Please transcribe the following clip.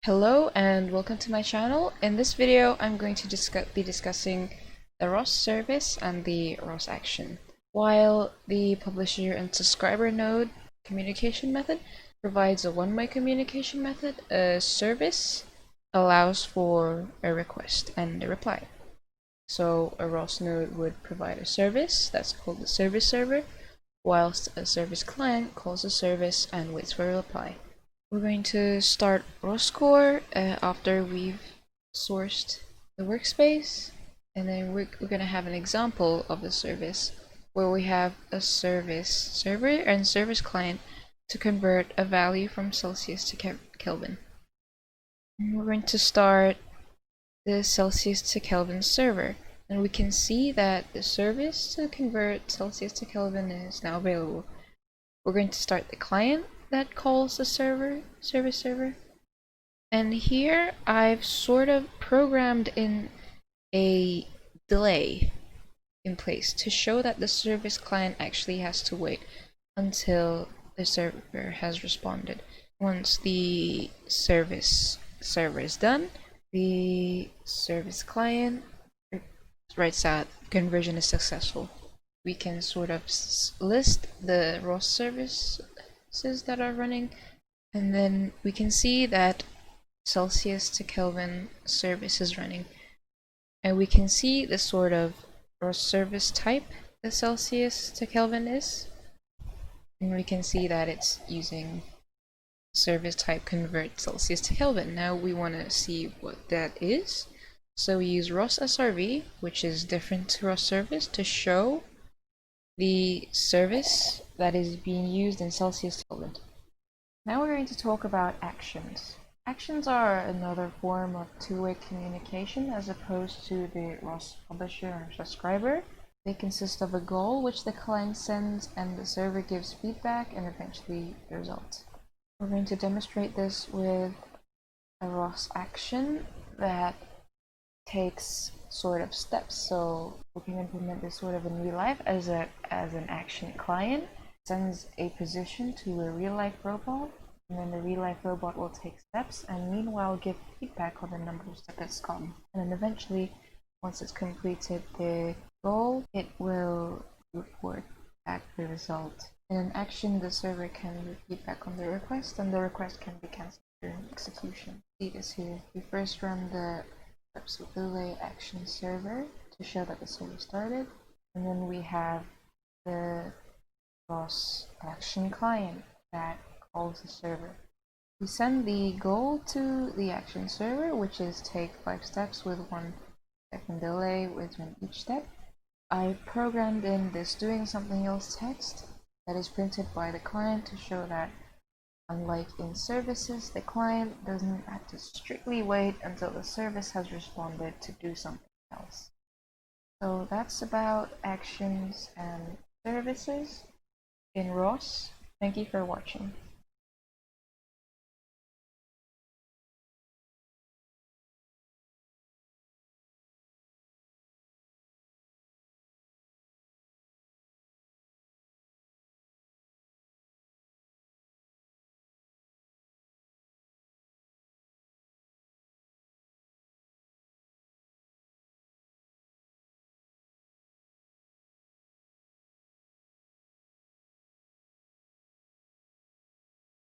Hello and welcome to my channel. In this video, I'm going to be discussing the ROS service and the ROS action. While the publisher and subscriber node communication method provides a one-way communication method, a service allows for a request and a reply. So a ROS node would provide a service that's called the service server, whilst a service client calls the service and waits for a reply. We're going to start ROS core after we've sourced the workspace, and then we're going to have an example of the service where we have a service server and service client to convert a value from Celsius to Kelvin. And we're going to start the Celsius to Kelvin server, and we can see that the service to convert Celsius to Kelvin is now available. We're going to start the client that calls the service server, and here I've sort of programmed in a delay in place to show that the service client actually has to wait until the server has responded. Once the service server is done, the service client writes out conversion is successful. We can sort of list the ROS services that are running, and then we can see that Celsius to Kelvin service is running, and we can see the sort of ROS service type the Celsius to Kelvin is, and we can see that it's using service type convert Celsius to Kelvin. Now we want to see what that is, so we use ROS SRV, which is different to ROS service, to show the service that is being used in Celsius to Kelvin. Now we're going to talk about actions. Actions are another form of two-way communication as opposed to the ROS publisher or subscriber. They consist of a goal which the client sends and the server gives feedback and eventually the result. We're going to demonstrate this with a ROS action that takes sort of steps. So we can implement this sort of in real life as an action client. Sends a position to a real life robot, and then the real life robot will take steps and meanwhile give feedback on the number of steps it's gone. And then eventually, once it's completed the goal, it will report back the result. In an action, the server can give feedback on the request, and the request can be cancelled during execution. See this here. We first run the steps with delay action server to show that the server started, and then we have the ROS action client that calls the server. We send the goal to the action server, which is take 5 steps with 1 second delay within each step. I programmed in this doing something else text that is printed by the client to show that, unlike in services, the client doesn't have to strictly wait until the service has responded to do something else. So that's about actions and services in ROS. Thank you for watching.